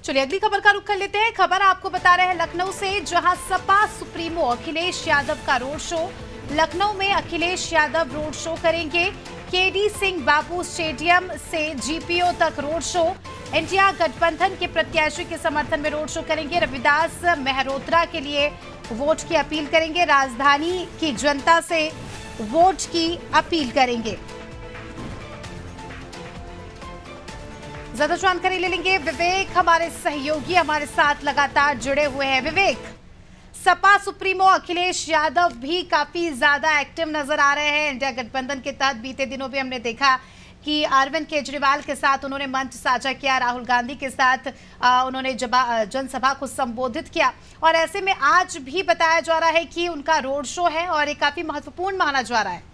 चलिए अगली खबर का रुख कर लेते हैं। खबर आपको बता रहे हैं लखनऊ से, जहां सपा सुप्रीमो अखिलेश यादव का रोड शो। लखनऊ में अखिलेश यादव रोड शो करेंगे। केडी सिंह बाबू स्टेडियम से जीपीओ तक रोड शो। इंडिया गठबंधन के प्रत्याशी के समर्थन में रोड शो करेंगे। रविदास मेहरोत्रा के लिए वोट की अपील करेंगे। राजधानी की जनता से वोट की अपील करेंगे। ज्यादा जानकारी ले लेंगे। विवेक हमारे सहयोगी हमारे साथ लगातार जुड़े हुए हैं। विवेक, सपा सुप्रीमो अखिलेश यादव भी काफी ज्यादा एक्टिव नजर आ रहे हैं इंडिया गठबंधन के तहत। बीते दिनों भी हमने देखा कि अरविंद केजरीवाल के साथ उन्होंने मंच साझा किया, राहुल गांधी के साथ उन्होंने जनसभा को संबोधित किया, और ऐसे में आज भी बताया जा रहा है कि उनका रोड शो है और ये काफी महत्वपूर्ण माना जा रहा है।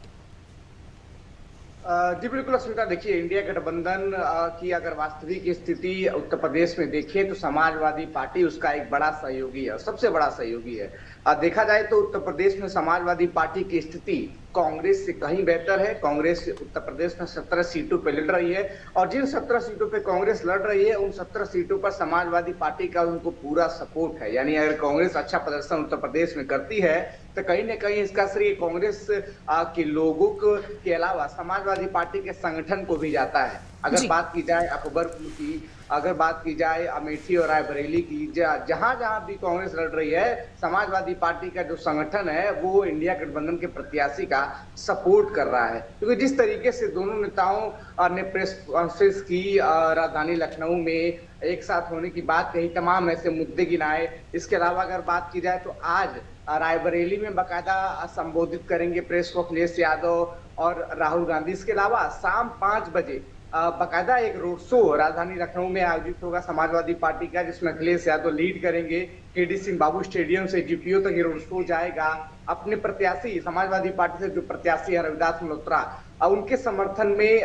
जी बिल्कुल अस्मिता, देखिए इंडिया गठबंधन की अगर वास्तविक स्थिति उत्तर प्रदेश में देखिए तो समाजवादी पार्टी उसका एक बड़ा सहयोगी है, सबसे बड़ा सहयोगी है। देखा जाए तो उत्तर प्रदेश में समाजवादी पार्टी की स्थिति कांग्रेस से कहीं बेहतर है। कांग्रेस उत्तर प्रदेश में 17 सीटों पर लड़ रही है, और जिन 17 सीटों पर कांग्रेस लड़ रही है उन 17 सीटों पर समाजवादी पार्टी का उनको पूरा सपोर्ट है। यानी अगर कांग्रेस अच्छा प्रदर्शन उत्तर प्रदेश में करती है तो कहीं ना कहीं इसका श्रेय कांग्रेस के लोगों के अलावा समाजवादी पार्टी के संगठन को भी जाता है। अगर बात की जाए अकबरपुर की, अगर बात की जाए अमेठी और रायबरेली की, जहां जहां भी कांग्रेस लड़ रही है, समाजवादी पार्टी का जो संगठन है वो इंडिया गठबंधन के प्रत्याशी का सपोर्ट कर रहा है। क्योंकि जिस तरीके से दोनों नेताओं ने प्रेस कॉन्फ्रेंस की, राजधानी लखनऊ में एक साथ होने की बात कही, तमाम ऐसे मुद्दे गिनाए। इसके अलावा अगर बात की जाए तो आज रायबरेली में बाकायदा संबोधित करेंगे प्रेस को अखिलेश यादव और राहुल गांधी। इसके अलावा शाम 5 बजे बाकायदा एक रोड शो राजधानी लखनऊ में आयोजित होगा समाजवादी पार्टी का, जिसमें अखिलेश यादव लीड करेंगे। केडी सिंह बाबू स्टेडियम से जीपीओ तक ये रोड शो जाएगा। अपने प्रत्याशी समाजवादी पार्टी से जो प्रत्याशी है रविदास मल्होत्रा, उनके समर्थन में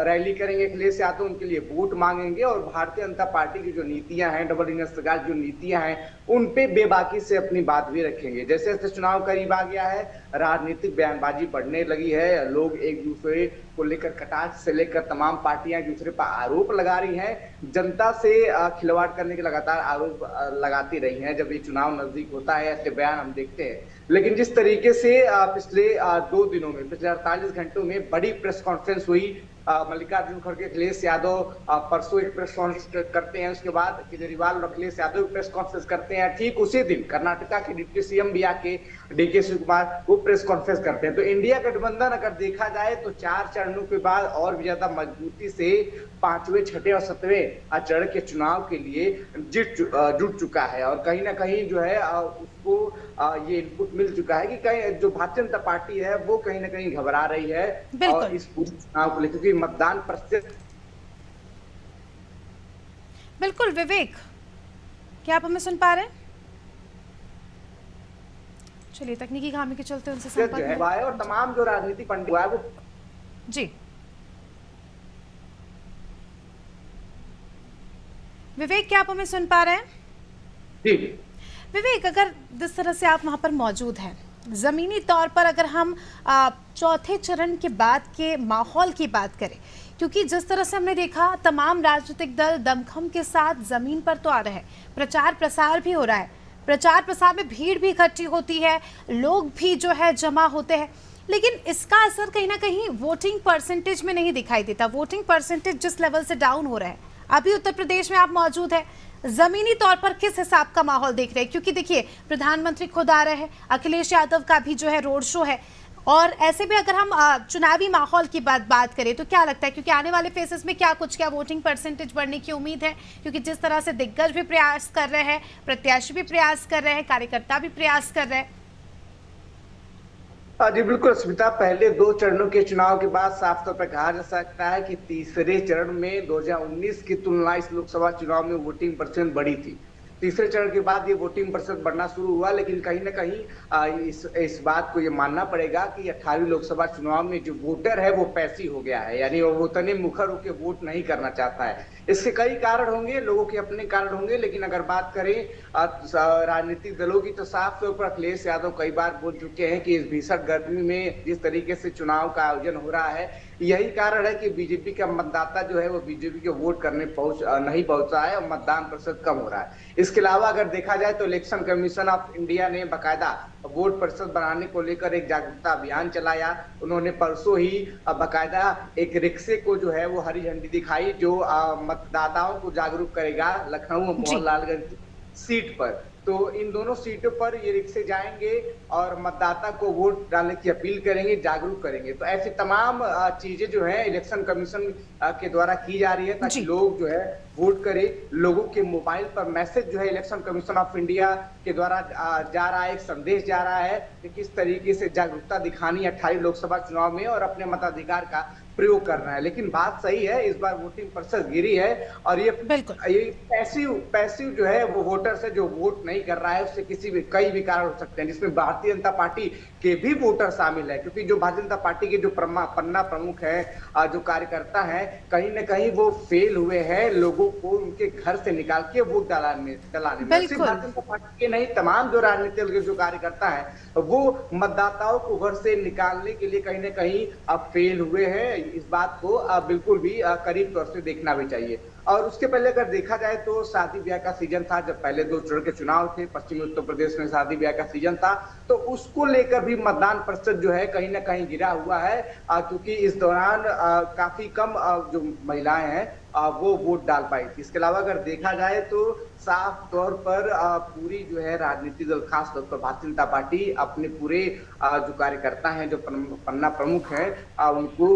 रैली करेंगे अखिलेश यादव, उनके लिए वोट मांगेंगे और भारतीय जनता पार्टी की जो नीतियां हैं, डबल इंजन सरकार जो नीतियां हैं, उन पे बेबाकी से अपनी बात भी रखेंगे। जैसे जैसे चुनाव करीब आ गया है, राजनीतिक बयानबाजी बढ़ने लगी है, लोग एक दूसरे को लेकर कटाक्ष से लेकर तमाम पार्टियां एक दूसरे पर आरोप लगा रही हैं, जनता से खिलवाड़ करने के लगातार आरोप लगाती रही हैं। जब ये चुनाव नजदीक होता है ऐसे बयान हम देखते हैं। लेकिन जिस तरीके से पिछले 2 दिनों में, पिछले 48 घंटों में बड़ी प्रेस कॉन्फ्रेंस हुई, मल्लिकार्जुन खड़गे, अखिलेश यादव परसों एक प्रेस कॉन्फ्रेंस करते हैं, उसके बाद केजरीवाल और अखिलेश यादव प्रेस कॉन्फ्रेंस करते हैं। ठीक उसी दिन कर्नाटका के डिप्टी सीएम भी आके डीके शिवकुमार वो प्रेस कॉन्फ्रेंस करते हैं। तो इंडिया गठबंधन अगर देखा जाए तो 4 चरणों के बाद और भी ज्यादा मजबूती से 5वें, 6ठे और 7वें चरण के चुनाव के लिए जुट चुका है। और कहीं ना कहीं जो है उसको ये इनपुट मिल चुका है कि कहीं जो भारतीय जनता पार्टी है वो कहीं ना कहीं घबरा रही है और इस पूरे चुनाव को लेकर, क्योंकि मतदान प्रतिशत। बिल्कुल विवेक, क्या आप हमें सुन पा रहे हैं? चलिए तकनीकी खामी के चलते उनसे संपर्क है और तमाम जो राजनीतिक पंडित है वो जी विवेक, क्या आप हमें सुन पा रहे हैं? जी विवेक, अगर जिस तरह से आप वहां पर मौजूद हैं, जमीनी तौर पर अगर हम चौथे चरण के बाद के माहौल की बात करें, क्योंकि जिस तरह से हमने देखा तमाम राजनीतिक दल दमखम के साथ जमीन पर तो आ रहे हैं, प्रचार प्रसार भी हो रहा है, प्रचार प्रसार में भीड़ भी इकट्ठी होती है, लोग भी जो है जमा होते हैं, लेकिन इसका असर कहीं ना कहीं वोटिंग परसेंटेज में नहीं दिखाई देता। वोटिंग परसेंटेज जिस लेवल से डाउन हो रहा है, अभी उत्तर प्रदेश में आप मौजूद है, जमीनी तौर पर किस हिसाब का माहौल देख रहे हैं? क्योंकि देखिए प्रधानमंत्री खुद आ रहे हैं, अखिलेश यादव का भी जो है रोड शो है, और ऐसे भी अगर हम चुनावी माहौल की बात करें तो क्या लगता है, क्योंकि आने वाले फेसेस में क्या वोटिंग परसेंटेज बढ़ने की उम्मीद है? क्योंकि जिस तरह से दिग्गज भी प्रयास कर रहे हैं, प्रत्याशी भी प्रयास कर रहे हैं, कार्यकर्ता भी प्रयास कर रहे हैं। जी बिल्कुल स्मिता, पहले 2 चरणों के चुनाव के बाद साफ तौर पर कहा जा सकता है कि तीसरे चरण में 2019 की तुलना इस लोकसभा चुनाव में वोटिंग परसेंट बढ़ी थी। तीसरे चरण के बाद ये वोटिंग प्रतिशत बढ़ना शुरू हुआ, लेकिन कहीं ना कहीं इस बात को ये मानना पड़ेगा कि 18वीं लोकसभा चुनाव में जो वोटर है वो पैसिव हो गया है, यानी वो उतने मुखर होकर वोट नहीं करना चाहता है। इसके कई कारण होंगे, लोगों के अपने कारण होंगे, लेकिन अगर बात करें राजनीतिक दलों की, तो साफ तौर पर अखिलेश यादव कई बार बोल चुके हैं कि इस भीषण गर्मी में जिस तरीके से चुनाव का आयोजन हो रहा है, यही कारण है कि बीजेपी का मतदाता जो है वो बीजेपी के वोट करने नहीं पहुंचा है और मतदान प्रतिशत कम हो रहा है। इसके अलावा अगर देखा जाए तो इलेक्शन कमीशन ऑफ इंडिया ने बाकायदा वोट प्रतिशत बढ़ाने को लेकर एक जागरूकता अभियान चलाया। उन्होंने परसों ही बाकायदा एक रिक्शे को जो है वो हरी झंडी दिखाई, जो मतदाताओं को जागरूक करेगा लखनऊ और जी। मोहनलालगंज सीट पर। तो इन दोनों सीटों पर ये रिक्शे जाएंगे और मतदाता को वोट डालने की अपील करेंगे, जागरूक करेंगे। तो ऐसी तमाम चीजें जो है इलेक्शन कमीशन के द्वारा की जा रही है, ताकि जी। लोग जो है वोट करें। लोगों के मोबाइल पर मैसेज जो है इलेक्शन कमीशन ऑफ इंडिया के द्वारा जा रहा है, एक संदेश जा रहा है कि किस तरीके से जागरूकता दिखानी है 28 लोकसभा चुनाव में और अपने मताधिकार का प्रयोग करना है। लेकिन बात सही है, इस बार वोटिंग प्रतिशत गिरी है और ये बिल्कुल। पैसिव जो है वो वोटर्स है, जो वोट नहीं कर रहा है। उससे कई भी कारण हो सकते हैं, जिसमें भारतीय जनता पार्टी के भी वोटर शामिल है, क्योंकि जो भारतीय जनता पार्टी के जो पन्ना प्रमुख है, जो कार्यकर्ता है, कहीं न कहीं वो फेल हुए हैं लोगों को उनके घर से निकाल के वोट डलाने में। सिर्फ भारतीय जनता पार्टी के नहीं, तमाम जो राजनीतिक दल के जो कार्यकर्ता है वो मतदाताओं को घर से निकालने के लिए कहीं न कहीं अब फेल हुए हैं। इस बात को बिल्कुल भी करीब तौर से देखना भी चाहिए। और उसके पहले अगर देखा जाए तो शादी ब्याह का सीजन था, जब पहले 2 चरण के चुनाव थे, पश्चिमी उत्तर प्रदेश में शादी ब्याह का सीजन था, तो उसको लेकर भी मतदान प्रतिशत जो है कहीं ना कहीं गिरा हुआ है, क्योंकि इस दौरान काफी कम जो महिलाएं हैं वो वोट डाल पाई थी। इसके अलावा अगर देखा जाए तो साफ तौर पर पूरी जो है राजनीतिक दल, खास तौर पर भारतीय जनता पार्टी अपने पूरे जो कार्यकर्ता हैं, जो पन्ना प्रमुख हैं, उनको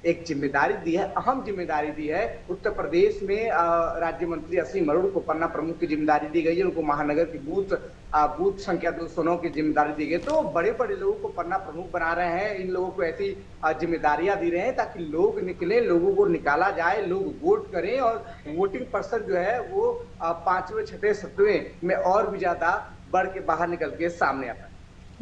एक जिम्मेदारी दी है, अहम जिम्मेदारी दी है। उत्तर प्रदेश में राज्य मंत्री असीम अरोड़ को पन्ना प्रमुख की जिम्मेदारी दी गई है, उनको महानगर की बूथ संख्या 209 की जिम्मेदारी दी गई। तो बड़े बड़े लोगों को पन्ना प्रमुख बना रहे हैं, इन लोगों को ऐसी जिम्मेदारियां दी रहे हैं ताकि लोग निकले, लोगों को निकाला जाए, लोग वोट करें और वोटिंग प्रतिशत जो है वो 5वें 6वें 7वें में और भी ज्यादा बढ़ के बाहर निकल के सामने आता है।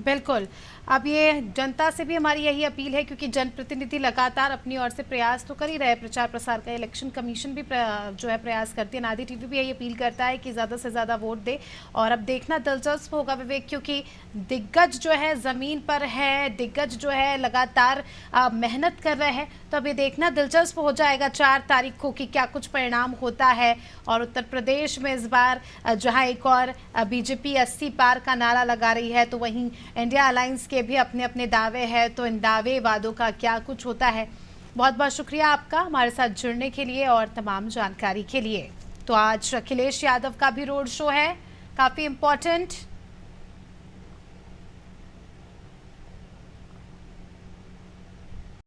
बिल्कुल। अब ये जनता से भी हमारी यही अपील है, क्योंकि जनप्रतिनिधि लगातार अपनी ओर से प्रयास तो कर ही रहे प्रचार प्रसार का। इलेक्शन कमीशन भी जो है प्रयास करती है, नादी टीवी भी यही अपील करता है कि ज़्यादा से ज़्यादा वोट दे। और अब देखना दिलचस्प होगा विवेक, क्योंकि दिग्गज जो है ज़मीन पर है, दिग्गज जो है लगातार मेहनत कर रहे हैं। तो अब ये देखना दिलचस्प हो जाएगा 4 तारीख को कि क्या कुछ परिणाम होता है। और उत्तर प्रदेश में इस बार जहाँ एक और बीजेपी 80 पार का नारा लगा रही है, तो वहीं इंडिया अलायंस के भी अपने अपने दावे हैं। तो इन दावे वादों का क्या कुछ होता है। बहुत बहुत शुक्रिया आपका हमारे साथ जुड़ने के लिए और तमाम जानकारी के लिए। तो आज अखिलेश यादव का भी रोड शो है, काफ़ी इम्पोर्टेंट।